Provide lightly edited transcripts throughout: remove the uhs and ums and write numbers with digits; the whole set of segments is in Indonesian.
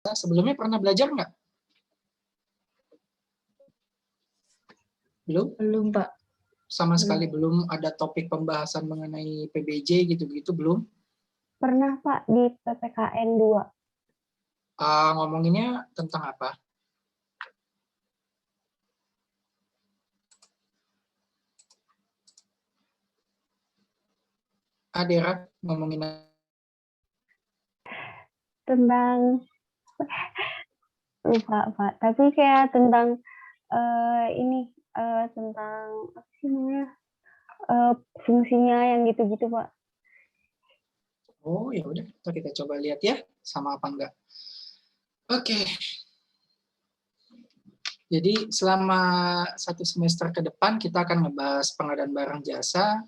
Sebelumnya pernah belajar nggak? Belum? Belum, Pak. Sama sekali belum ada topik pembahasan mengenai PBJ gitu-gitu, belum? Pernah, Pak, di PPKN 2. Ngomonginnya tentang apa? Dera, ngomongin Tentang lupa, Pak. Tapi kayak tentang ini tentang apa sih namanya? Fungsinya yang gitu-gitu, Pak. Oh, ya udah, kita coba lihat ya, sama apa enggak. Oke. Jadi selama 1 semester ke depan kita akan ngebahas pengadaan barang jasa.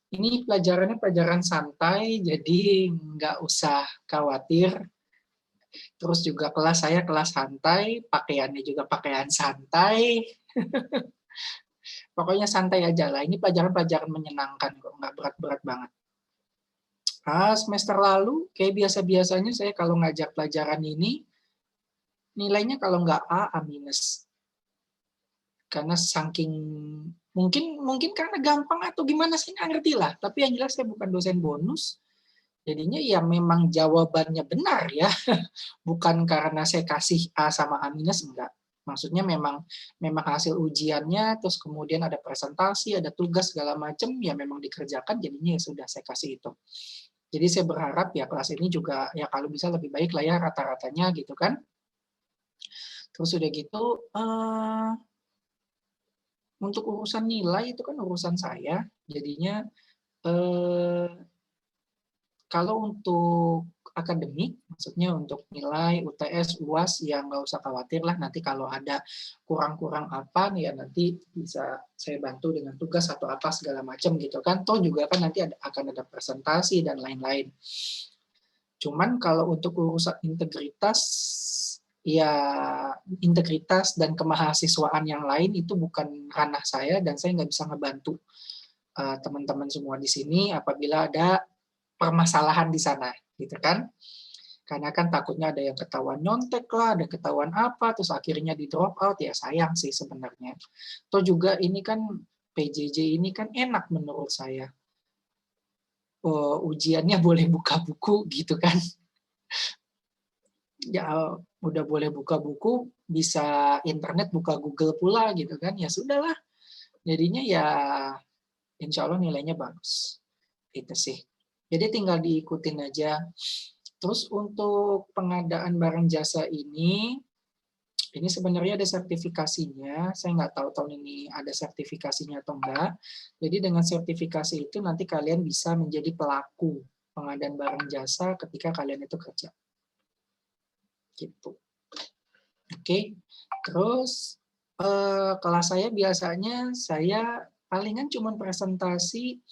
Ini pelajarannya pelajaran santai, jadi nggak usah khawatir. Terus juga kelas saya kelas santai, pakaiannya juga pakaian santai. Pokoknya santai aja lah. Ini pelajaran-pelajaran menyenangkan kok, nggak berat-berat banget. Semester lalu, kayak biasa-biasanya saya kalau ngajar pelajaran ini, nilainya kalau nggak A minus. Karena saking mungkin karena gampang atau gimana sih nggak ngerti lah. Tapi yang jelas saya bukan dosen bonus, jadinya ya memang jawabannya benar ya, bukan karena saya kasih A sama A minus, enggak. Maksudnya memang hasil ujiannya, terus kemudian ada presentasi, ada tugas segala macam, ya memang dikerjakan, jadinya ya sudah saya kasih itu. Jadi saya berharap ya kelas ini juga ya kalau bisa lebih baik lah ya rata-ratanya gitu kan. Terus udah gitu, untuk urusan nilai itu kan urusan saya, jadinya kalau untuk akademik, maksudnya untuk nilai UTS, UAS, ya nggak usah khawatir lah, nanti kalau ada kurang-kurang apa, ya nanti bisa saya bantu dengan tugas atau apa segala macam gitu kan. Toh juga kan nanti akan ada presentasi dan lain-lain. Cuman kalau untuk urusan integritas, ya integritas dan kemahasiswaan yang lain itu bukan ranah saya dan saya nggak bisa ngebantu teman-teman semua di sini apabila ada permasalahan di sana, gitu kan? Karena kan takutnya ada yang ketahuan nyontek lah, ada ketahuan apa, terus akhirnya di drop out, ya sayang sih sebenarnya. Toh juga ini kan PJJ ini kan enak menurut saya. Ujiannya boleh buka buku gitu kan. Ya udah boleh buka buku, bisa internet buka Google pula gitu kan, ya sudahlah. Jadinya ya insya Allah nilainya bagus. Itu sih. Jadi tinggal diikutin aja. Terus untuk pengadaan barang jasa ini sebenarnya ada sertifikasinya. Saya nggak tahu tahun ini ada sertifikasinya atau enggak. Jadi dengan sertifikasi itu nanti kalian bisa menjadi pelaku pengadaan barang jasa ketika kalian itu kerja. Gitu. Oke. Terus kelas saya biasanya saya palingan cuma presentasi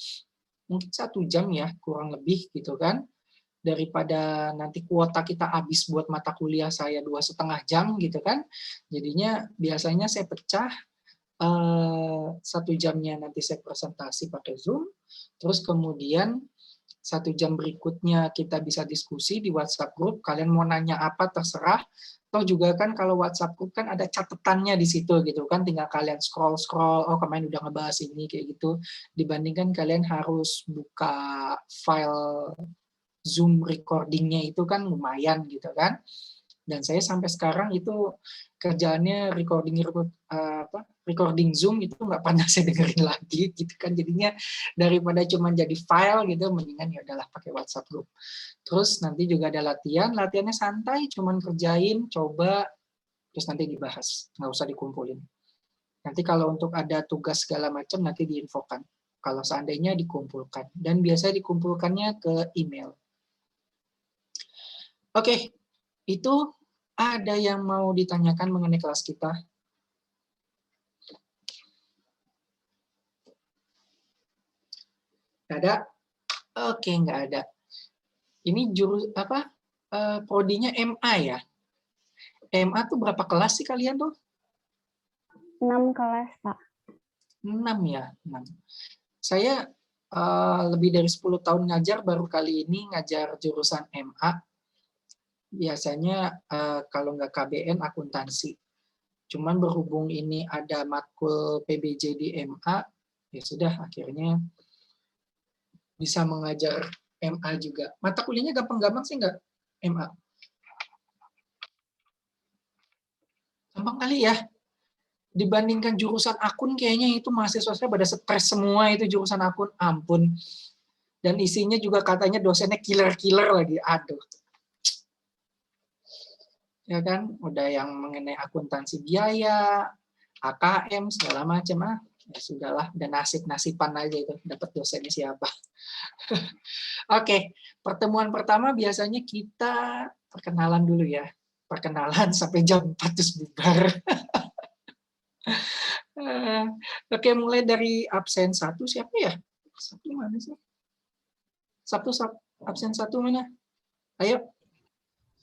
mungkin 1 jam ya, kurang lebih gitu kan. Daripada nanti kuota kita habis buat mata kuliah saya 2,5 jam gitu kan. Jadinya biasanya saya pecah 1 jamnya nanti saya presentasi pakai Zoom, terus kemudian 1 jam berikutnya kita bisa diskusi di WhatsApp group. Kalian mau nanya apa terserah. Toh juga kan kalau WhatsApp group kan ada catatannya di situ gitu kan. Tinggal kalian scroll, oh kemarin udah ngebahas ini kayak gitu. Dibandingkan kalian harus buka file Zoom recording-nya itu kan lumayan gitu kan. Dan saya sampai sekarang itu kerjaannya recording Zoom itu nggak pernah saya dengerin lagi gitu kan. Jadinya daripada cuma jadi file gitu, mendingan ya udahlah pakai WhatsApp group. Terus nanti juga ada latihannya santai, cuman kerjain, coba, terus nanti dibahas, nggak usah dikumpulin. Nanti kalau untuk ada tugas segala macam nanti diinfokan. Kalau seandainya dikumpulkan. Dan biasanya dikumpulkannya ke email. Oke, itu ada yang mau ditanyakan mengenai kelas kita? Nggak ada? Oke, nggak ada. Ini prodinya MA ya? MA tuh berapa kelas sih kalian tuh? 6 kelas, Pak. 6 ya? 6. Saya lebih dari 10 tahun ngajar, baru kali ini ngajar jurusan MA. biasanya kalau nggak KBN akuntansi. Cuman berhubung ini ada matkul PBJ di MA, ya sudah akhirnya bisa mengajar MA juga. Mata kuliahnya gampang-gampang sih nggak MA? Gampang kali ya. Dibandingkan jurusan akun kayaknya itu mahasiswa saya pada stres semua itu jurusan akun, ampun. Dan isinya juga katanya dosennya killer-killer lagi. Aduh. Ya kan, udah yang mengenai akuntansi biaya, AKM segala macam ya sudahlah, dan nasib-nasiban aja itu dapat dosennya siapa. Oke, pertemuan pertama biasanya kita perkenalan dulu ya. Perkenalan sampai jam 4 terus bubar. Oke, mulai dari absen 1 siapa ya? Satu mana sih? Absen 1 mana? Ayo,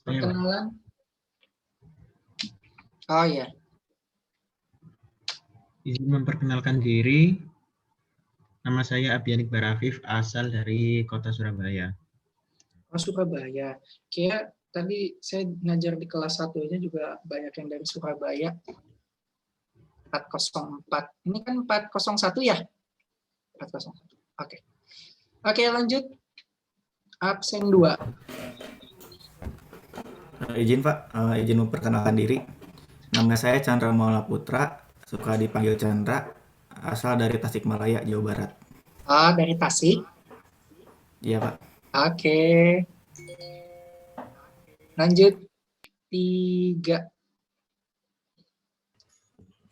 perkenalan. Oh ya. Izin memperkenalkan diri. Nama saya Abyanik Barafif, asal dari kota Surabaya. Oh, Surabaya. Kayak tadi saya ngajar di kelas 1 aja juga banyak yang dari Surabaya. 404. Ini kan 401 ya? 401. Oke. Oke, lanjut. Absen 2. Izin Pak, izin memperkenalkan diri. Nama saya Chandra Maula Putra, suka dipanggil Chandra, asal dari Tasikmalaya, Jawa Barat. Dari Tasik. Iya Pak. Oke. Lanjut. 3.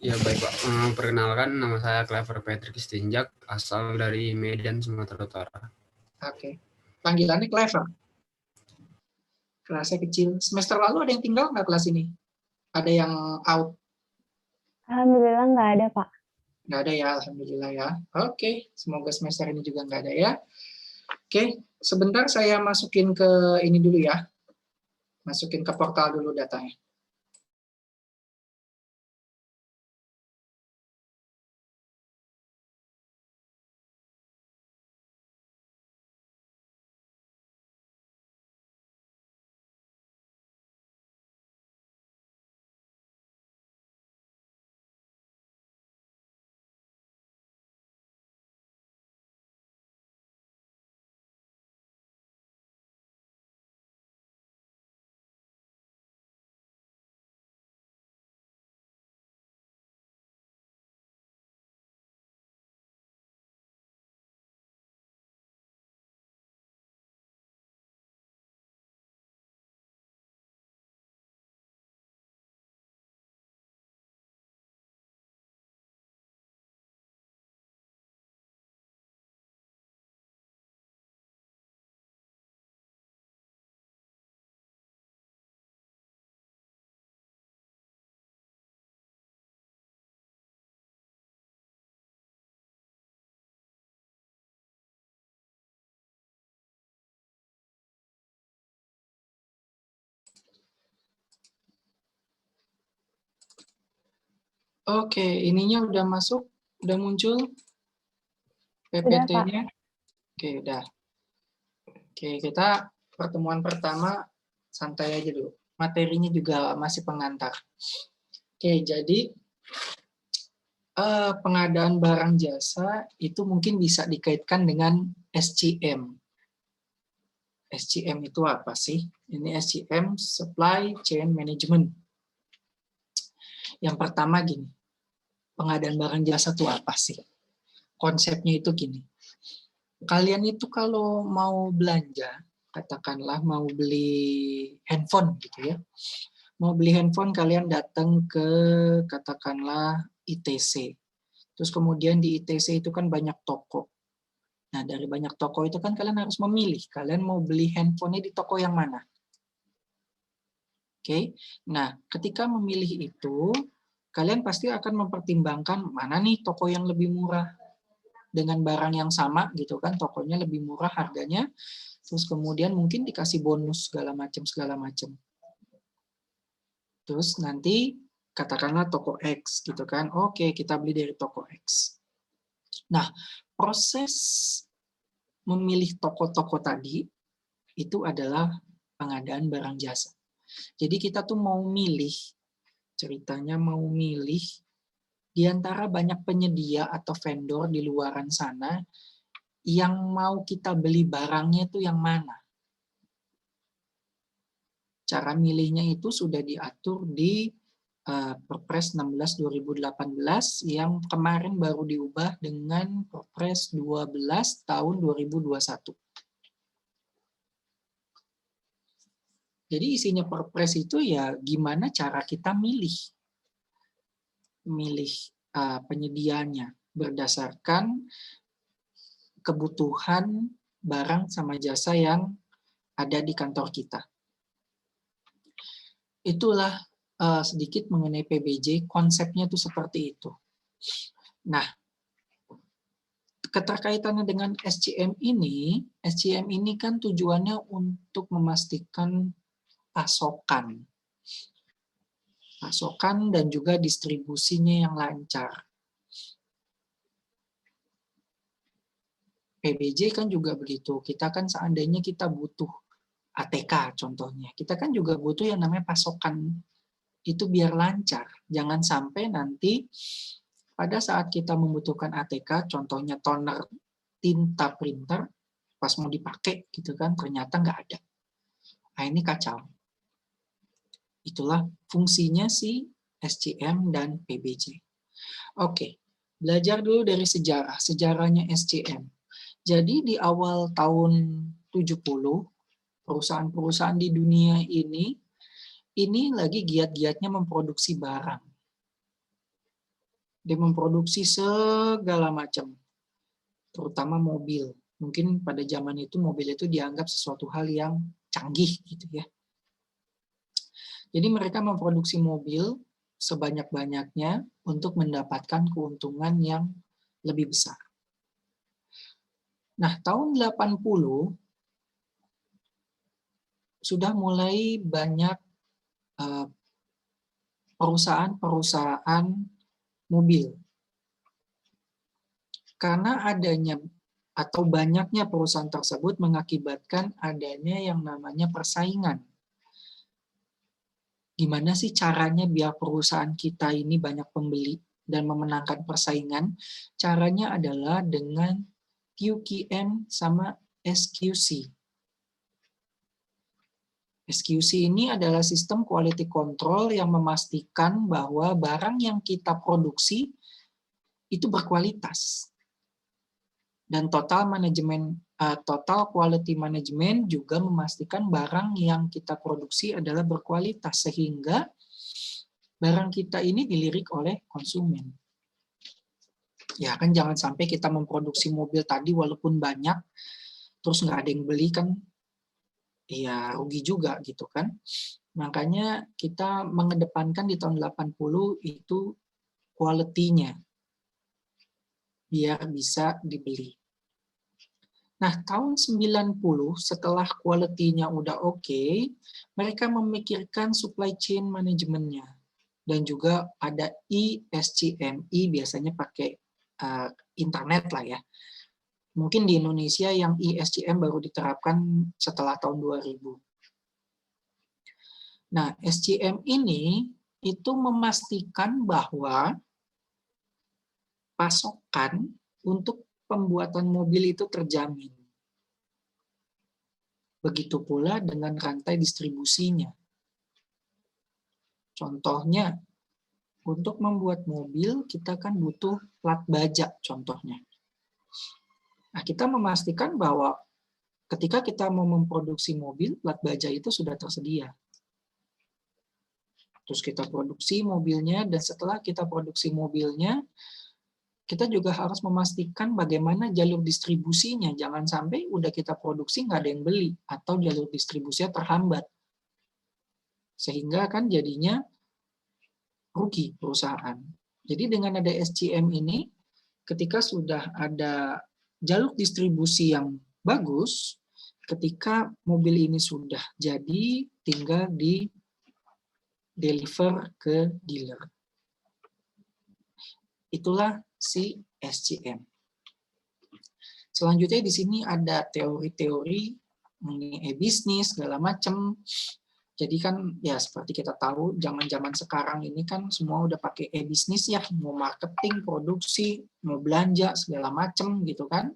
Ya baik Pak, perkenalkan nama saya Clever Patrick Stinjak, asal dari Medan, Sumatera Utara. Oke. Panggilannya Clever. Kelasnya kecil. Semester lalu ada yang tinggal nggak kelas ini? Ada yang out? Alhamdulillah nggak ada, Pak. Nggak ada ya, alhamdulillah ya. Oke, semoga semester ini juga nggak ada ya. Oke, sebentar saya masukin ke ini dulu ya. Masukin ke portal dulu datanya. Oke, ininya udah masuk, udah muncul PPT-nya. Oke, udah. Oke, kita pertemuan pertama santai aja dulu. Materinya juga masih pengantar. Oke, jadi pengadaan barang jasa itu mungkin bisa dikaitkan dengan SCM. SCM itu apa sih? Ini SCM, Supply Chain Management. Yang pertama gini, pengadaan barang jasa itu apa sih? Konsepnya itu gini. Kalian itu kalau mau belanja, katakanlah mau beli handphone gitu ya. Mau beli handphone kalian datang ke katakanlah ITC. Terus kemudian di ITC itu kan banyak toko. Nah, dari banyak toko itu kan kalian harus memilih. Kalian mau beli handphonenya di toko yang mana? Oke. Nah, ketika memilih itu, kalian pasti akan mempertimbangkan mana nih toko yang lebih murah dengan barang yang sama gitu kan, tokonya lebih murah harganya. Terus kemudian mungkin dikasih bonus segala macam. Terus nanti katakanlah toko X gitu kan. Oke, kita beli dari toko X. Nah, proses memilih toko-toko tadi itu adalah pengadaan barang jasa. Jadi kita tuh mau milih, ceritanya mau milih di antara banyak penyedia atau vendor di luaran sana yang mau kita beli barangnya itu yang mana. Cara milihnya itu sudah diatur di Perpres 16 2018 yang kemarin baru diubah dengan Perpres 12 tahun 2021. Jadi isinya Perpres itu ya gimana cara kita milih penyediaannya berdasarkan kebutuhan barang sama jasa yang ada di kantor kita. Itulah sedikit mengenai PBJ, konsepnya itu seperti itu. Nah, keterkaitannya dengan SCM ini kan tujuannya untuk memastikan pasokan dan juga distribusinya yang lancar. PBJ kan juga begitu. Kita kan seandainya kita butuh ATK contohnya, kita kan juga butuh yang namanya pasokan itu biar lancar. Jangan sampai nanti pada saat kita membutuhkan ATK, contohnya toner tinta printer, pas mau dipakai gitu kan, ternyata nggak ada. Nah, ini kacau. Itulah fungsinya si SCM dan PBJ. Oke, belajar dulu dari sejarahnya SCM. Jadi di awal tahun 70, perusahaan-perusahaan di dunia ini lagi giat-giatnya memproduksi barang. Dia memproduksi segala macam, terutama mobil. Mungkin pada zaman itu mobil itu dianggap sesuatu hal yang canggih gitu ya. Jadi mereka memproduksi mobil sebanyak-banyaknya untuk mendapatkan keuntungan yang lebih besar. Nah, tahun 80 sudah mulai banyak perusahaan-perusahaan mobil. Karena adanya atau banyaknya perusahaan tersebut mengakibatkan adanya yang namanya persaingan. Gimana sih caranya biar perusahaan kita ini banyak pembeli dan memenangkan persaingan? Caranya adalah dengan QQM sama SQC. SQC ini adalah sistem quality control yang memastikan bahwa barang yang kita produksi itu berkualitas. Dan total quality management juga memastikan barang yang kita produksi adalah berkualitas sehingga barang kita ini dilirik oleh konsumen. Ya kan jangan sampai kita memproduksi mobil tadi walaupun banyak terus nggak ada yang beli kan ya rugi juga gitu kan. Makanya kita mengedepankan di tahun 80 itu quality-nya biar bisa dibeli. Nah, tahun 90 setelah quality-nya udah oke, mereka memikirkan supply chain manajemennya. Dan juga ada ESCM, biasanya pakai internet lah ya. Mungkin di Indonesia yang ESCM baru diterapkan setelah tahun 2000. Nah, SCM ini itu memastikan bahwa pasokan untuk pembuatan mobil itu terjamin. Begitu pula dengan rantai distribusinya. Contohnya, untuk membuat mobil kita kan butuh plat baja contohnya. Nah, kita memastikan bahwa ketika kita mau memproduksi mobil, plat baja itu sudah tersedia. Terus kita produksi mobilnya, dan setelah kita produksi mobilnya, kita juga harus memastikan bagaimana jalur distribusinya. Jangan sampai udah kita produksi nggak ada yang beli, atau jalur distribusinya terhambat. Sehingga kan jadinya rugi perusahaan. Jadi dengan ada SCM ini, ketika sudah ada jalur distribusi yang bagus, ketika mobil ini sudah jadi, tinggal di deliver ke dealer. Itulah si SCM. Selanjutnya di sini ada teori-teori mengenai bisnis segala macam. Jadi kan ya seperti kita tahu zaman-zaman sekarang ini kan semua udah pakai e-bisnis ya, mau marketing, produksi, mau belanja segala macem gitu kan.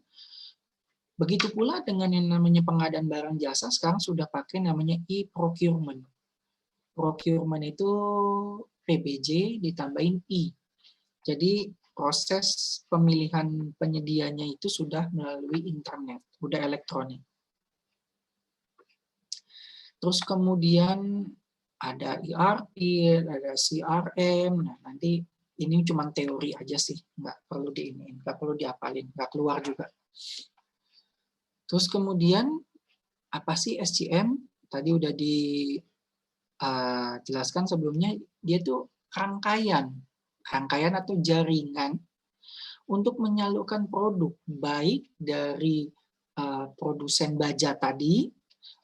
Begitu pula dengan yang namanya pengadaan barang jasa sekarang sudah pakai namanya e-procurement. Procurement itu PBJ ditambahin I. Jadi proses pemilihan penyedianya itu sudah melalui internet, udah elektronik. Terus kemudian ada ERP, ada CRM. Nah, nanti ini cuma teori aja sih, nggak perlu nggak perlu diapalin, nggak keluar juga. Terus kemudian apa sih SCM? Tadi udah dijelaskan sebelumnya, dia tuh rangkaian atau jaringan untuk menyalurkan produk baik dari produsen baja tadi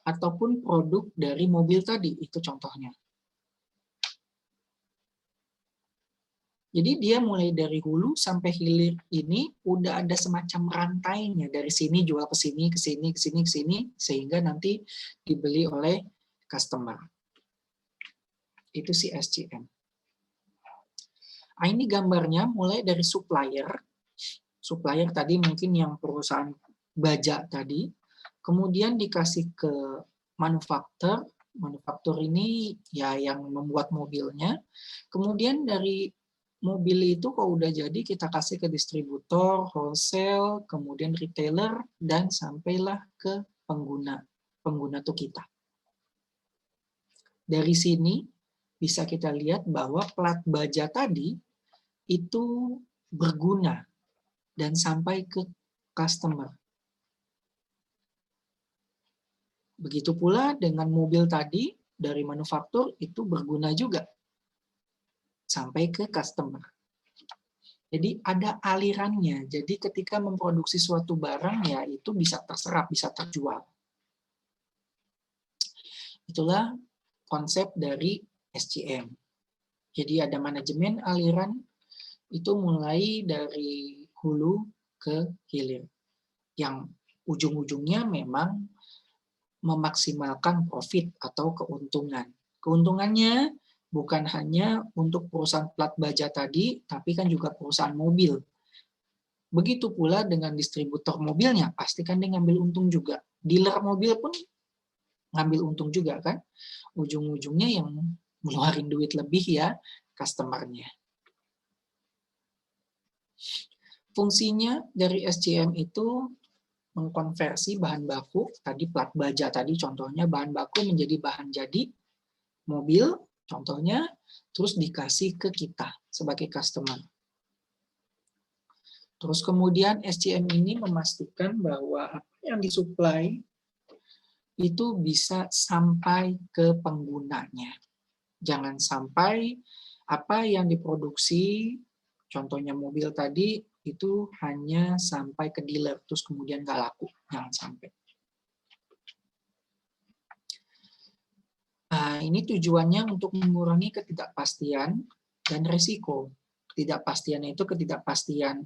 ataupun produk dari mobil tadi, itu contohnya. Jadi dia mulai dari hulu sampai hilir ini udah ada semacam rantainya, dari sini jual ke sini, ke sini, ke sini, ke sini, sehingga nanti dibeli oleh customer. Itu si SCM. Nah, ini gambarnya mulai dari supplier. Supplier tadi mungkin yang perusahaan baja tadi, kemudian dikasih ke manufaktur. Manufaktur ini ya yang membuat mobilnya. Kemudian dari mobil itu kalau udah jadi kita kasih ke distributor, wholesale, kemudian retailer, dan sampailah ke pengguna. Pengguna itu kita. Dari sini bisa kita lihat bahwa plat baja tadi itu berguna dan sampai ke customer. Begitu pula dengan mobil tadi dari manufaktur itu berguna juga sampai ke customer. Jadi ada alirannya. Jadi ketika memproduksi suatu barang ya itu bisa terserap, bisa terjual. Itulah konsep dari SCM. Jadi ada manajemen aliran itu mulai dari hulu ke hilir. Yang ujung-ujungnya memang memaksimalkan profit atau keuntungan. Keuntungannya bukan hanya untuk perusahaan plat baja tadi, tapi kan juga perusahaan mobil. Begitu pula dengan distributor mobilnya, pasti kan dia ngambil untung juga. Dealer mobil pun ngambil untung juga kan. Ujung-ujungnya yang ngeluarin duit lebih ya customer-nya. Fungsinya dari SCM itu mengkonversi bahan baku, tadi plat baja tadi contohnya bahan baku menjadi bahan jadi mobil, contohnya, terus dikasih ke kita sebagai customer. Terus kemudian SCM ini memastikan bahwa apa yang disuplai itu bisa sampai ke penggunanya. Jangan sampai apa yang diproduksi, contohnya mobil tadi, itu hanya sampai ke dealer, terus kemudian nggak laku. Jangan sampai. Nah, ini tujuannya untuk mengurangi ketidakpastian dan risiko. Ketidakpastian itu ketidakpastian,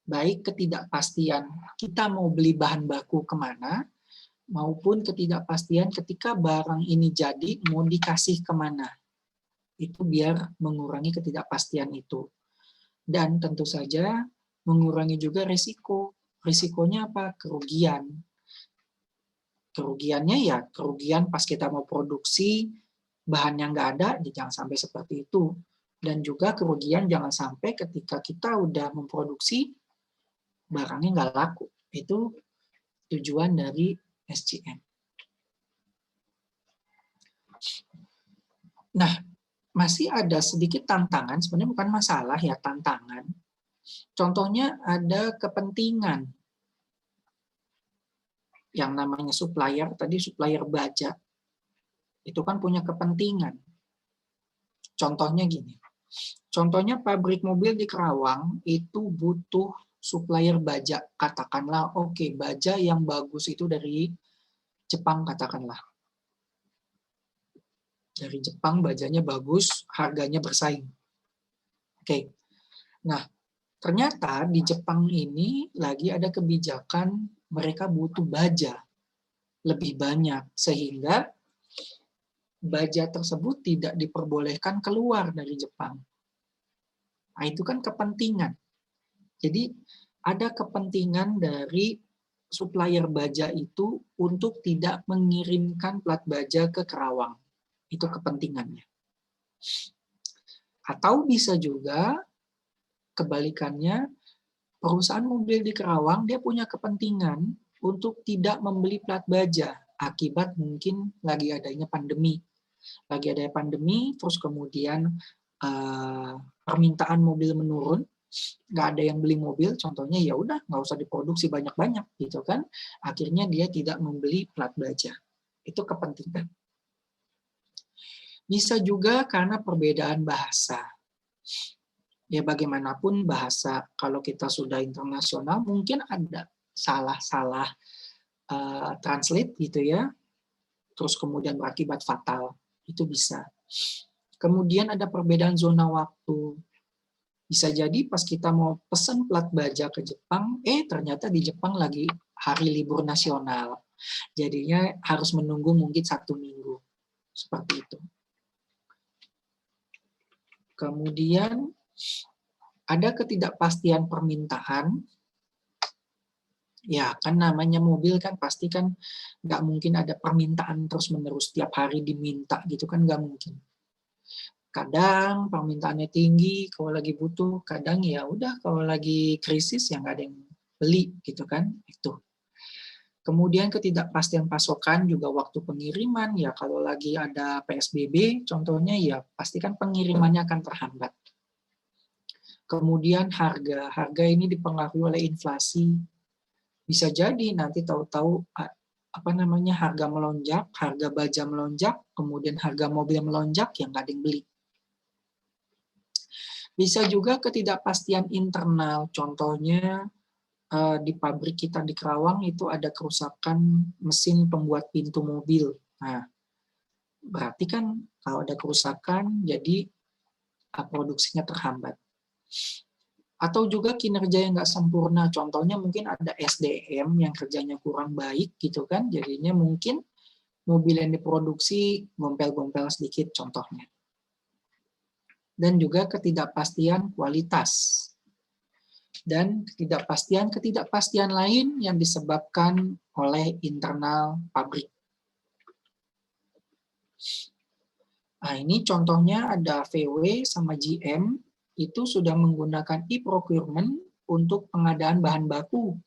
baik ketidakpastian kita mau beli bahan baku kemana, maupun ketidakpastian ketika barang ini jadi mau dikasih kemana. Itu biar mengurangi ketidakpastian itu. Dan tentu saja mengurangi juga risiko. Risikonya apa? Kerugian. Kerugiannya ya kerugian pas kita mau produksi, bahan yang nggak ada, jangan sampai seperti itu. Dan juga kerugian jangan sampai ketika kita udah memproduksi, barangnya nggak laku. Itu tujuan dari SCM. Nah, masih ada sedikit tantangan, sebenarnya bukan masalah ya, tantangan. Contohnya ada kepentingan. Yang namanya supplier, tadi supplier baja, itu kan punya kepentingan. Contohnya gini, contohnya pabrik mobil di Kerawang itu butuh supplier baja, katakanlah oke, baja yang bagus itu dari Jepang katakanlah. Dari Jepang bajanya bagus, harganya bersaing. Oke. Nah, ternyata di Jepang ini lagi ada kebijakan mereka butuh baja lebih banyak, sehingga baja tersebut tidak diperbolehkan keluar dari Jepang. Nah, itu kan kepentingan. Jadi ada kepentingan dari supplier baja itu untuk tidak mengirimkan plat baja ke Kerawang. Itu kepentingannya. Atau bisa juga kebalikannya, perusahaan mobil di Kerawang dia punya kepentingan untuk tidak membeli plat baja akibat mungkin lagi adanya pandemi. Lagi ada pandemi, terus kemudian permintaan mobil menurun, nggak ada yang beli mobil, contohnya ya udah nggak usah diproduksi banyak-banyak gitu kan, akhirnya dia tidak membeli plat baja. Itu kepentingan. Bisa juga karena perbedaan bahasa. Ya bagaimanapun bahasa, kalau kita sudah internasional mungkin ada salah-salah translate gitu ya, terus kemudian berakibat fatal. Itu bisa. Kemudian ada perbedaan zona waktu. Bisa jadi pas kita mau pesan plat baja ke Jepang, ternyata di Jepang lagi hari libur nasional. Jadinya harus menunggu mungkin 1 minggu. Seperti itu. Kemudian ada ketidakpastian permintaan. Ya, kan namanya mobil kan pasti kan nggak mungkin ada permintaan terus-menerus tiap hari diminta gitu kan, nggak mungkin. Kadang permintaannya tinggi kalau lagi butuh, kadang ya udah kalau lagi krisis ya nggak ada yang beli gitu kan, itu. Kemudian ketidakpastian pasokan juga waktu pengiriman, ya kalau lagi ada PSBB contohnya ya pasti kan pengirimannya akan terhambat. Kemudian harga ini dipengaruhi oleh inflasi. Bisa jadi nanti tahu-tahu harga melonjak, harga baja melonjak, kemudian harga mobil melonjak yang nggak ada yang beli. Bisa juga ketidakpastian internal, contohnya di pabrik kita di Kerawang itu ada kerusakan mesin pembuat pintu mobil. Nah, berarti kan kalau ada kerusakan jadi produksinya terhambat. Atau juga kinerja yang nggak sempurna, contohnya mungkin ada SDM yang kerjanya kurang baik gitu kan, jadinya mungkin mobil yang diproduksi gompel-gompel sedikit contohnya. Dan juga ketidakpastian kualitas. Dan ketidakpastian lain yang disebabkan oleh internal pabrik. Nah, ini contohnya ada VW sama GM, itu sudah menggunakan e-procurement untuk pengadaan bahan baku.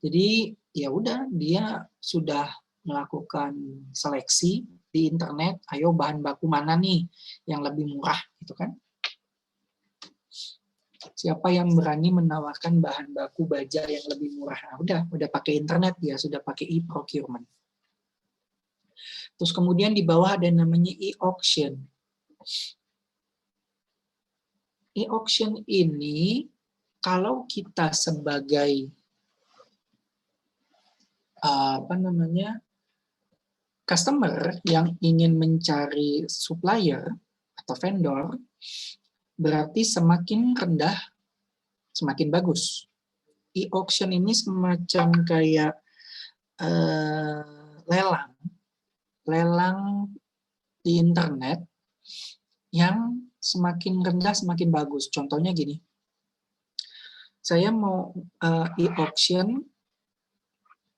Jadi ya udah dia sudah melakukan seleksi di internet, ayo bahan baku mana nih yang lebih murah gitu kan. Siapa yang berani menawarkan bahan baku baja yang lebih murah? Nah, udah pakai internet ya, sudah pakai e-procurement. Terus kemudian di bawah ada namanya e-auction. E-auction ini kalau kita sebagai customer yang ingin mencari supplier atau vendor, berarti semakin rendah semakin bagus. E-auction ini semacam kayak lelang di internet yang semakin rendah semakin bagus. Contohnya gini, saya mau e-auction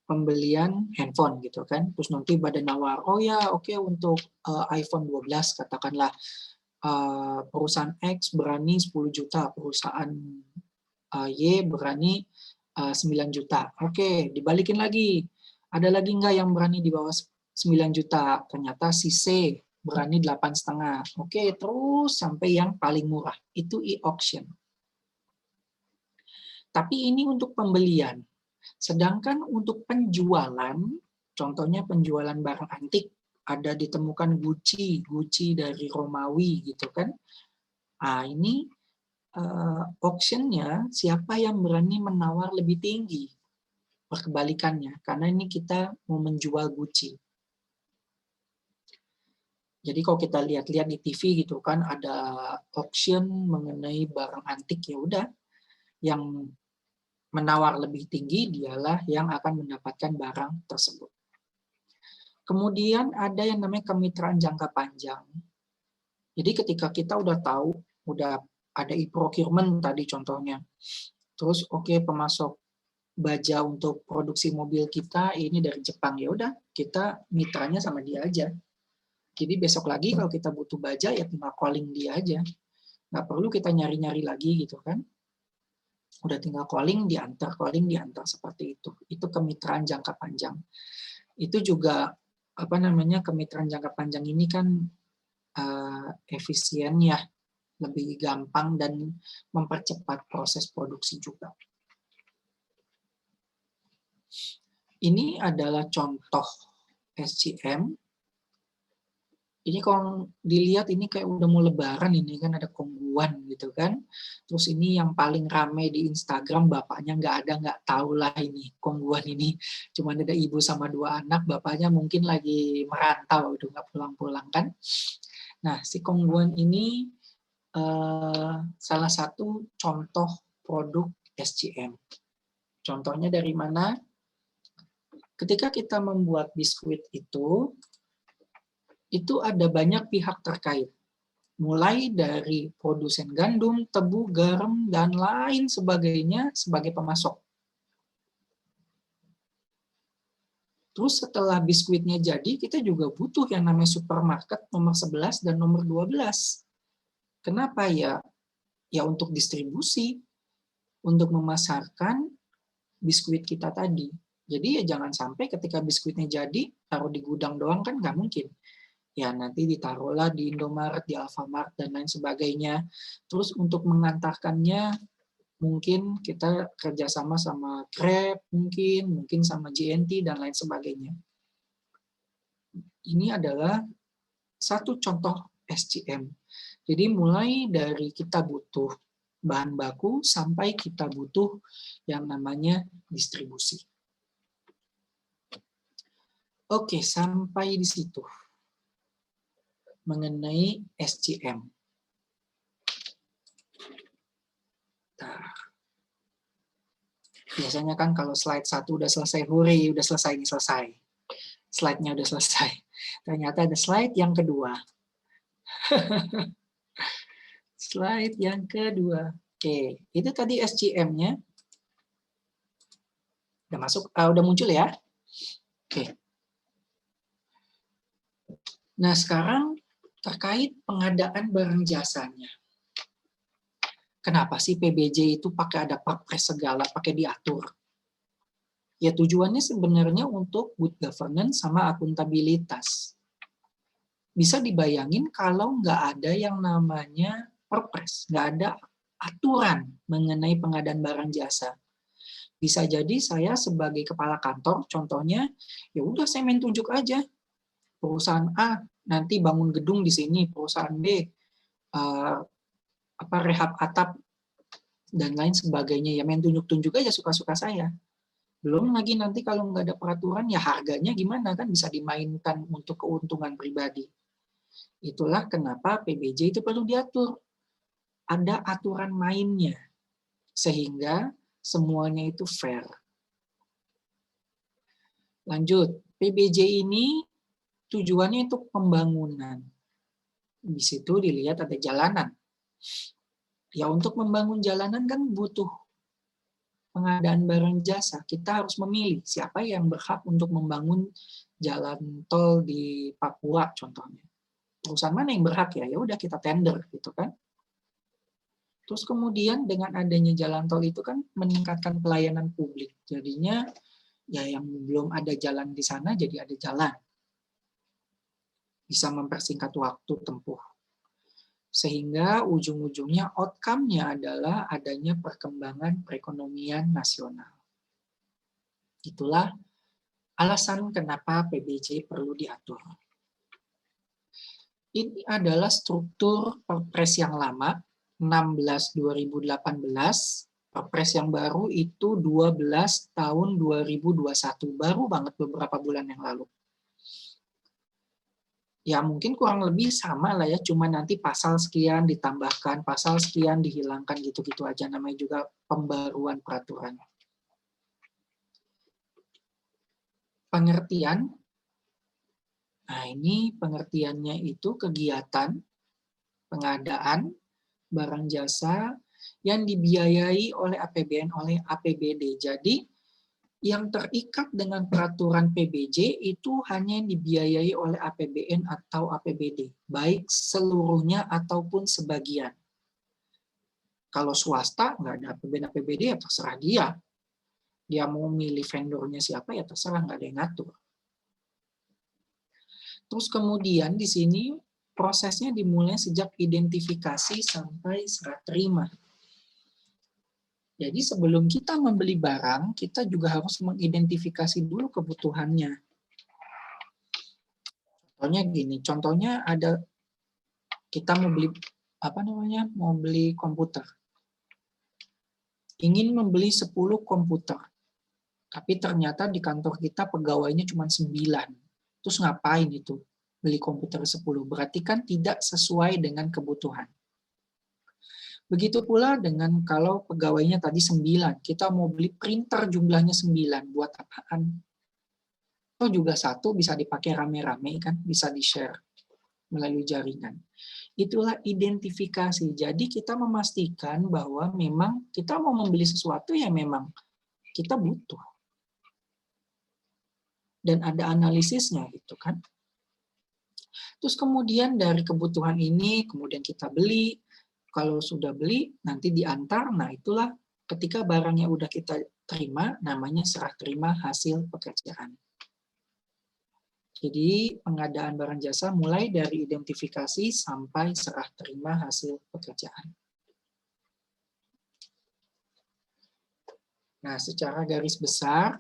pembelian handphone gitu kan, terus nanti pada nawar, oh ya oke, untuk iPhone 12 katakanlah perusahaan X berani 10 juta, perusahaan Y berani 9 juta. Oke, dibalikin lagi. Ada lagi nggak yang berani di bawah 9 juta? Ternyata si C berani 8,5. Oke, terus sampai yang paling murah. Itu e-auction. Tapi ini untuk pembelian. Sedangkan untuk penjualan, contohnya penjualan barang antik, ada ditemukan Gucci dari Romawi gitu kan. Nah, ini auction-nya siapa yang berani menawar lebih tinggi? Kebalikannya, karena ini kita mau menjual Gucci. Jadi kalau kita lihat-lihat di TV gitu kan, ada auction mengenai barang antik, ya udah yang menawar lebih tinggi dialah yang akan mendapatkan barang tersebut. Kemudian ada yang namanya kemitraan jangka panjang. Jadi ketika kita udah tahu, udah ada e-procurement tadi contohnya, terus oke, pemasok baja untuk produksi mobil kita ini dari Jepang, ya udah kita mitranya sama dia aja. Jadi besok lagi kalau kita butuh baja ya tinggal calling dia aja, nggak perlu kita nyari-nyari lagi gitu kan. Udah tinggal calling diantar seperti itu. Itu kemitraan jangka panjang. Itu juga kemitraan jangka panjang ini kan efisien ya, lebih gampang dan mempercepat proses produksi juga. Ini adalah contoh SCM. Ini kalau dilihat ini kayak udah mau lebaran, ini kan ada Kongguan gitu kan. Terus ini yang paling rame di Instagram, bapaknya nggak tahu lah ini Kongguan ini. Cuman ada ibu sama 2 anak, bapaknya mungkin lagi merantau, udah nggak pulang-pulang kan. Nah, si Kongguan ini salah satu contoh produk SCM. Contohnya dari mana? Ketika kita membuat biskuit itu ada banyak pihak terkait. Mulai dari produsen gandum, tebu, garam, dan lain sebagainya sebagai pemasok. Terus setelah biskuitnya jadi, kita juga butuh yang namanya supermarket nomor 11 dan nomor 12. Kenapa ya? Ya untuk distribusi, untuk memasarkan biskuit kita tadi. Jadi ya jangan sampai ketika biskuitnya jadi, taruh di gudang doang kan nggak mungkin. Ya nanti ditaruhlah di Indomaret, di Alfamart, dan lain sebagainya. Terus untuk mengantarkannya, mungkin kita kerjasama sama Grab, mungkin sama JNT, dan lain sebagainya. Ini adalah satu contoh SCM. Jadi mulai dari kita butuh bahan baku, sampai kita butuh yang namanya distribusi. Oke, sampai di situ mengenai SCM. Nah, biasanya kan kalau slide 1 udah selesai, hore, udah selesai, ini selesai. Slide-nya udah selesai. Ternyata ada slide yang kedua. Slide yang kedua. Oke, itu tadi SCM-nya. Udah masuk, udah muncul ya? Oke. Nah, sekarang terkait pengadaan barang jasanya. Kenapa sih PBJ itu pakai ada perpres segala, pakai diatur? Ya tujuannya sebenarnya untuk good governance sama akuntabilitas. Bisa dibayangin kalau nggak ada yang namanya perpres, nggak ada aturan mengenai pengadaan barang jasa. Bisa jadi saya sebagai kepala kantor, contohnya, ya udah saya main tunjuk aja. Perusahaan A nanti bangun gedung di sini, perusahaan B rehab atap dan lain sebagainya, ya main tunjuk-tunjuk aja suka-suka saya. Belum lagi nanti kalau nggak ada peraturan, ya harganya gimana kan bisa dimainkan untuk keuntungan pribadi. Itulah kenapa PBJ itu perlu diatur. Ada aturan mainnya sehingga semuanya itu fair. Lanjut, PBJ ini tujuannya untuk pembangunan. Di situ dilihat ada jalanan. Ya untuk membangun jalanan kan butuh pengadaan barang jasa. Kita harus memilih siapa yang berhak untuk membangun jalan tol di Papua contohnya. Perusahaan mana yang berhak ya? Ya udah kita tender gitu kan. Terus kemudian dengan adanya jalan tol itu kan meningkatkan pelayanan publik. Jadinya ya yang belum ada jalan di sana jadi ada jalan. Bisa mempersingkat waktu tempuh. Sehingga ujung-ujungnya outcome-nya adalah adanya perkembangan perekonomian nasional. Itulah alasan kenapa PBJ perlu diatur. Ini adalah struktur Perpres yang lama, 16/2018. Perpres yang baru itu 12 tahun 2021. Baru banget beberapa bulan yang lalu. Ya mungkin kurang lebih sama lah ya, cuma nanti pasal sekian ditambahkan, pasal sekian dihilangkan, gitu-gitu aja, namanya juga pembaruan peraturan. Pengertian Nah, ini pengertiannya itu kegiatan pengadaan barang jasa yang dibiayai oleh APBN oleh APBD. Jadi yang terikat dengan peraturan PBJ itu hanya yang dibiayai oleh APBN atau APBD, baik seluruhnya ataupun sebagian. Kalau swasta nggak ada APBN APBD ya terserah dia. Dia mau milih vendornya siapa ya terserah, nggak ada yang ngatur. Terus kemudian di sini prosesnya dimulai sejak identifikasi sampai serah terima. Jadi sebelum kita membeli barang, kita juga harus mengidentifikasi dulu kebutuhannya. Contohnya gini, contohnya ada kita mau beli mau beli komputer. Ingin membeli 10 komputer. Tapi ternyata di kantor kita pegawainya cuma 9. Terus ngapain itu beli komputer 10? Berarti kan tidak sesuai dengan kebutuhan. Begitu pula dengan kalau pegawainya tadi 9, kita mau beli printer jumlahnya 9, buat apaan? Atau juga 1 bisa dipakai rame-rame kan, bisa di-share melalui jaringan. Itulah identifikasi. Jadi kita memastikan bahwa memang kita mau membeli sesuatu yang memang kita butuh. Dan ada analisisnya gitu kan. Terus kemudian dari kebutuhan ini, kemudian kita beli. Kalau sudah beli, nanti diantar. Nah, itulah ketika barangnya udah kita terima, namanya serah terima hasil pekerjaan. Jadi, pengadaan barang jasa mulai dari identifikasi sampai serah terima hasil pekerjaan. Nah, secara garis besar,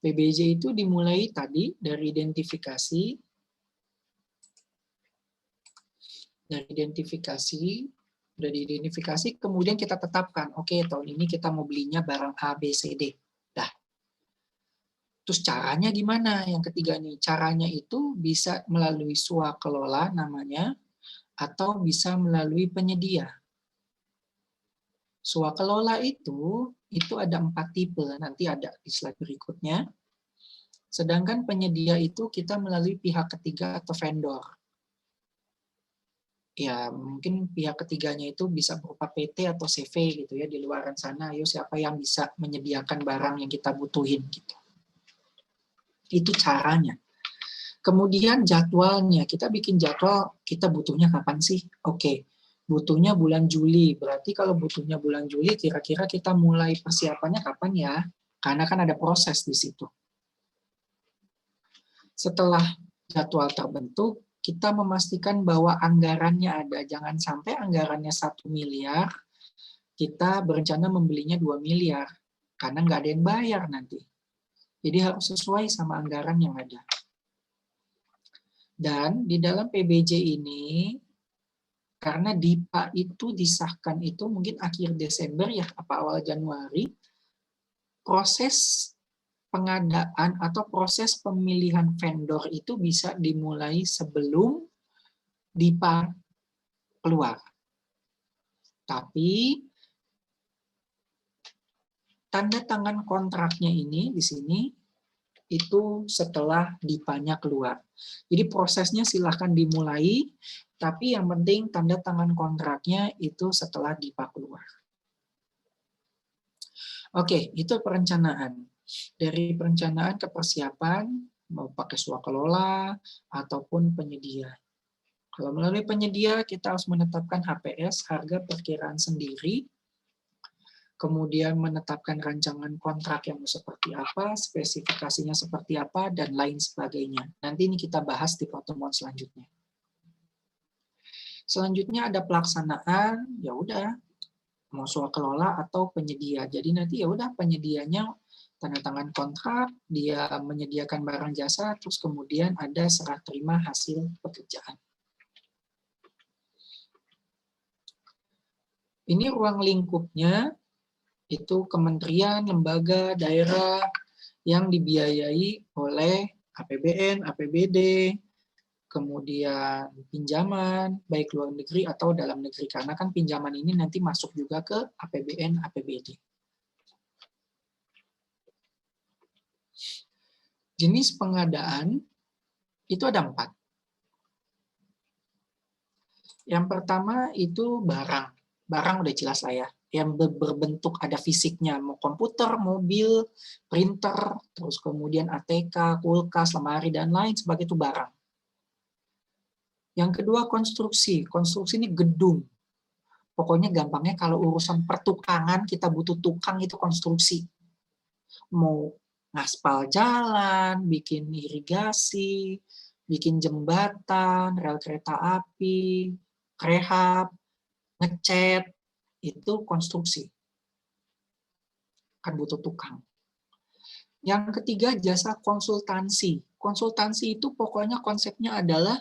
PBJ itu dimulai tadi dari identifikasi. Dari identifikasi, kemudian kita tetapkan, oke, tahun ini kita mau belinya barang A, B, C, D. Dah. Terus caranya gimana? Yang ketiga nih, caranya itu bisa melalui swakelola namanya, atau bisa melalui penyedia. Swakelola itu ada 4 tipe, nanti ada di slide berikutnya. Sedangkan penyedia itu kita melalui pihak ketiga atau vendor. Ya mungkin pihak ketiganya itu bisa berupa PT atau CV gitu ya, di luaran sana, ayo siapa yang bisa menyediakan barang yang kita butuhin gitu. Itu caranya. Kemudian jadwalnya, kita bikin jadwal, kita butuhnya kapan sih? Oke, butuhnya bulan Juli. Berarti kalau butuhnya bulan Juli, kira-kira kita mulai persiapannya kapan ya? Karena kan ada proses di situ. Setelah jadwal terbentuk, kita memastikan bahwa anggarannya ada. Jangan sampai anggarannya 1 miliar, kita berencana membelinya 2 miliar. Karena nggak ada yang bayar nanti. Jadi harus sesuai sama anggaran yang ada. Dan di dalam PBJ ini, karena DIPA itu disahkan itu mungkin akhir Desember ya, apa awal Januari, proses pengadaan atau proses pemilihan vendor itu bisa dimulai sebelum DIPA keluar. Tapi tanda tangan kontraknya ini di sini itu setelah DIPA-nya keluar. Jadi prosesnya silahkan dimulai, tapi yang penting tanda tangan kontraknya itu setelah DIPA keluar. Oke, itu perencanaan. Dari perencanaan ke persiapan, mau pakai swakelola ataupun penyedia. Kalau melalui penyedia, kita harus menetapkan HPS, harga perkiraan sendiri, kemudian menetapkan rancangan kontrak yang seperti apa, spesifikasinya seperti apa, dan lain sebagainya. Nanti ini kita bahas di pertemuan selanjutnya. Selanjutnya ada pelaksanaan, ya udah, mau swakelola atau penyedia. Jadi nanti ya udah penyedianya tanda tangan kontrak, dia menyediakan barang jasa, terus kemudian ada serah terima hasil pekerjaan. Ini ruang lingkupnya, itu kementerian, lembaga, daerah yang dibiayai oleh APBN, APBD, kemudian pinjaman, baik luar negeri atau dalam negeri. Karena kan pinjaman ini nanti masuk juga ke APBN, APBD. Jenis pengadaan Itu ada 4. Yang pertama itu barang. Barang udah jelas lah ya. Yang berbentuk ada fisiknya, mau komputer, mobil, printer, terus kemudian ATK, kulkas, lemari, dan lain sebagainya itu barang. Yang kedua konstruksi. Konstruksi ini gedung. Pokoknya gampangnya kalau urusan pertukangan kita butuh tukang itu konstruksi. Mau ngaspal jalan, bikin irigasi, bikin jembatan, rel kereta api, rehab, ngecat, itu konstruksi. Kan butuh tukang. Yang ketiga jasa konsultansi. Konsultansi itu pokoknya konsepnya adalah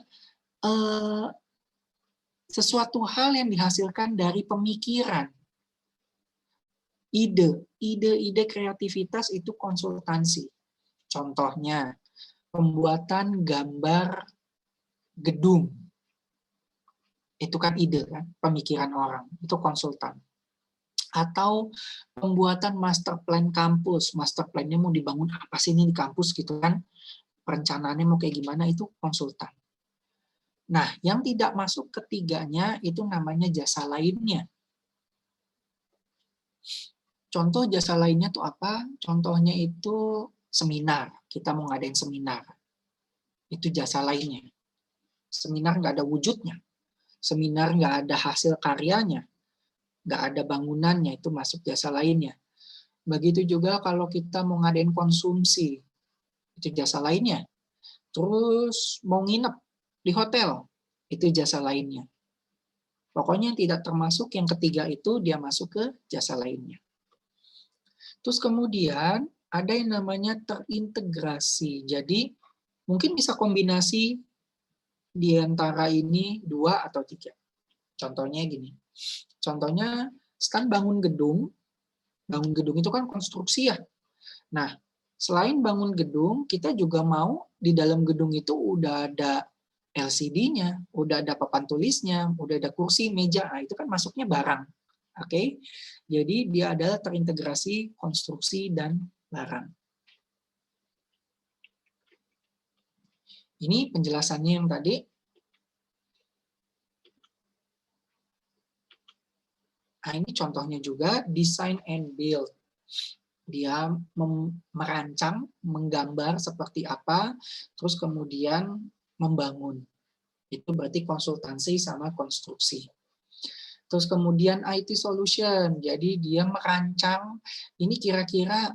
sesuatu hal yang dihasilkan dari pemikiran. Ide kreativitas itu konsultansi. Contohnya, pembuatan gambar gedung. Itu kan ide, kan? Pemikiran orang. Itu konsultan. Atau pembuatan master plan kampus. Master plan-nya mau dibangun apa sih ini di kampus gitu kan. Perencanaannya mau kayak gimana, itu konsultan. Nah, yang tidak masuk ketiganya itu namanya jasa lainnya. Contoh jasa lainnya tuh apa? Contohnya itu seminar. Kita mau ngadain seminar. Itu jasa lainnya. Seminar nggak ada wujudnya. Seminar nggak ada hasil karyanya. Nggak ada bangunannya. Itu masuk jasa lainnya. Begitu juga kalau kita mau ngadain konsumsi. Itu jasa lainnya. Terus mau nginep di hotel. Itu jasa lainnya. Pokoknya yang tidak termasuk yang ketiga itu dia masuk ke jasa lainnya. Terus kemudian ada yang namanya terintegrasi. Jadi mungkin bisa kombinasi di antara ini 2 atau 3. Contohnya gini. Contohnya kan bangun gedung. Bangun gedung itu kan konstruksi ya. Nah, selain bangun gedung, kita juga mau di dalam gedung itu udah ada LCD-nya, udah ada papan tulisnya, udah ada kursi, meja. Nah, itu kan masuknya barang. Oke. Jadi dia adalah terintegrasi konstruksi dan barang. Ini penjelasannya yang tadi. Nah, ini contohnya juga design and build. Dia merancang, menggambar seperti apa, terus kemudian membangun. Itu berarti konsultansi sama konstruksi. Terus kemudian IT solution, jadi dia merancang ini kira-kira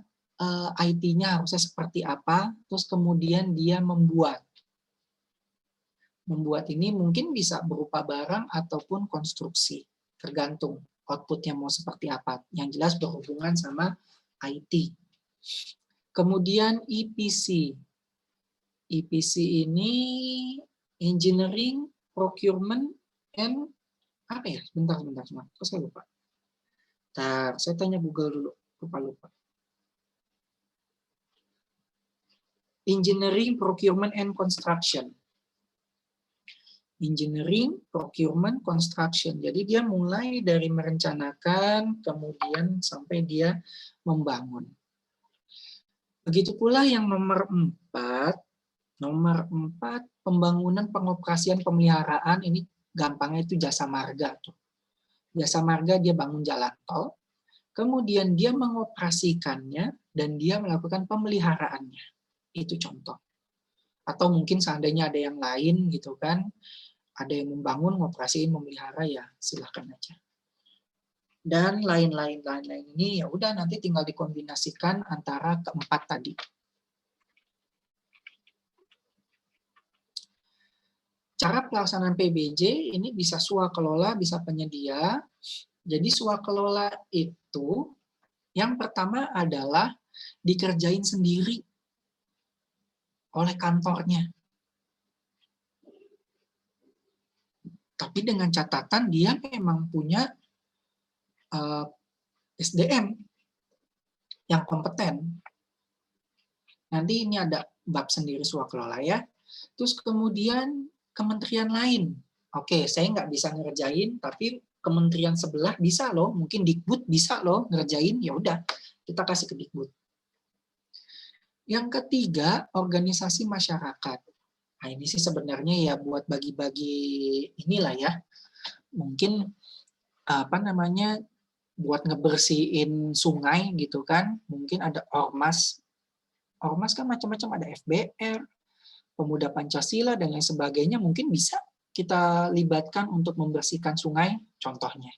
IT-nya harusnya seperti apa, terus kemudian dia membuat. Membuat ini mungkin bisa berupa barang ataupun konstruksi, tergantung outputnya mau seperti apa. Yang jelas berhubungan sama IT. Kemudian EPC. EPC ini engineering, procurement, and apa ya? Bentar. Kok saya lupa? Bentar, saya tanya Google dulu. Lupa. Engineering, procurement, and construction. Engineering, procurement, construction. Jadi dia mulai dari merencanakan, kemudian sampai dia membangun. Begitu pula yang nomor 4. Nomor 4, pembangunan, pengoperasian, pemeliharaan. Ini gampangnya itu jasa marga. Jasa marga dia bangun jalan tol, kemudian dia mengoperasikannya, dan dia melakukan pemeliharaannya. Itu contoh. Atau mungkin seandainya ada yang lain gitu kan, ada yang membangun, ngoperasiin, memelihara, ya silahkan aja. Dan lain-lain ini ya udah nanti tinggal dikombinasikan antara keempat tadi. Cara pelaksanaan PBJ ini bisa swakelola, bisa penyedia. Jadi swakelola itu yang pertama adalah dikerjain sendiri oleh kantornya. Tapi dengan catatan dia memang punya SDM yang kompeten. Nanti ini ada bab sendiri swakelola ya. Terus kemudian kementerian lain. Oke, saya nggak bisa ngerjain, tapi kementerian sebelah bisa loh. Mungkin Dikbud bisa loh ngerjain. Ya udah, kita kasih ke Dikbud. Yang ketiga, organisasi masyarakat. Nah, ini sih sebenarnya ya buat bagi-bagi inilah ya. Mungkin apa namanya, buat ngebersihin sungai gitu kan. Mungkin ada ormas. Ormas kan macam-macam, ada FBR, Pemuda Pancasila dan lain sebagainya, mungkin bisa kita libatkan untuk membersihkan sungai contohnya.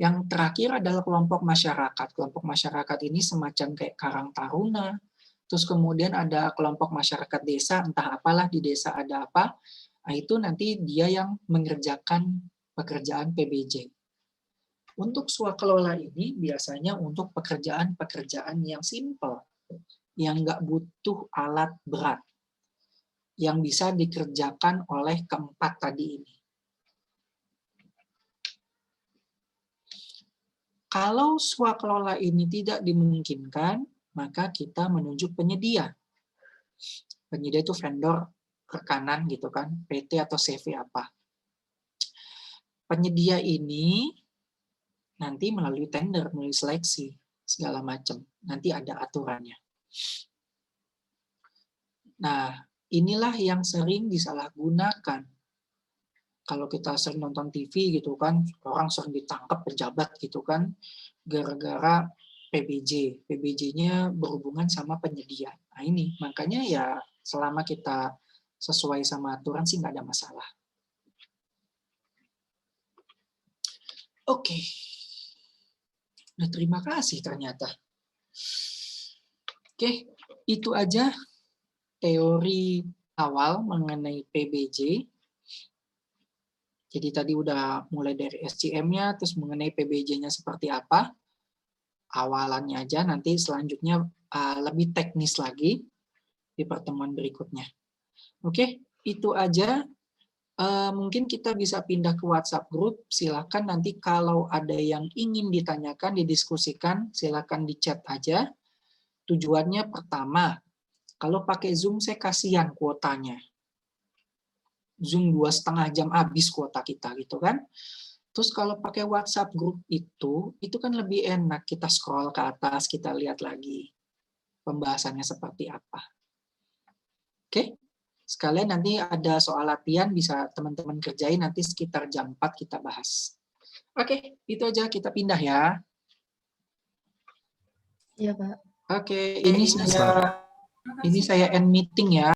Yang terakhir adalah kelompok masyarakat. Kelompok masyarakat ini semacam kayak Karang Taruna. Terus kemudian ada kelompok masyarakat desa, entah apalah di desa ada apa. Nah, itu nanti dia yang mengerjakan pekerjaan PBJ. Untuk swakelola ini biasanya untuk pekerjaan-pekerjaan yang simple, yang nggak butuh alat berat, yang bisa dikerjakan oleh keempat tadi ini. Kalau swakelola ini tidak dimungkinkan, maka kita menunjuk penyedia. Penyedia itu vendor rekanan gitu kan, PT atau CV apa. Penyedia ini nanti melalui tender, melalui seleksi, segala macam. Nanti ada aturannya. Nah, inilah yang sering disalahgunakan. Kalau kita sering nonton TV gitu kan, orang sering ditangkap pejabat gitu kan, gara-gara PBJ. PBJ-nya berhubungan sama penyedia. Nah ini, makanya ya selama kita sesuai sama aturan sih nggak ada masalah. Oke. Nah, terima kasih ternyata. Oke, itu aja teori awal mengenai PBJ. Jadi tadi udah mulai dari SCM-nya, terus mengenai PBJ-nya seperti apa. Awalannya aja, nanti selanjutnya lebih teknis lagi di pertemuan berikutnya. Oke, itu aja. Mungkin kita bisa pindah ke WhatsApp group. Silakan nanti kalau ada yang ingin ditanyakan, didiskusikan, silakan di chat aja. Tujuannya pertama, kalau pakai Zoom saya kasihan kuotanya. Zoom 2,5 jam habis kuota kita gitu kan. Terus kalau pakai WhatsApp group itu kan lebih enak. Kita scroll ke atas, kita lihat lagi pembahasannya seperti apa. Oke? Sekalian nanti ada soal latihan, bisa teman-teman kerjain, nanti sekitar jam 4 kita bahas. Oke, itu aja, kita pindah ya. Iya, Pak. Oke, ini saya end meeting ya.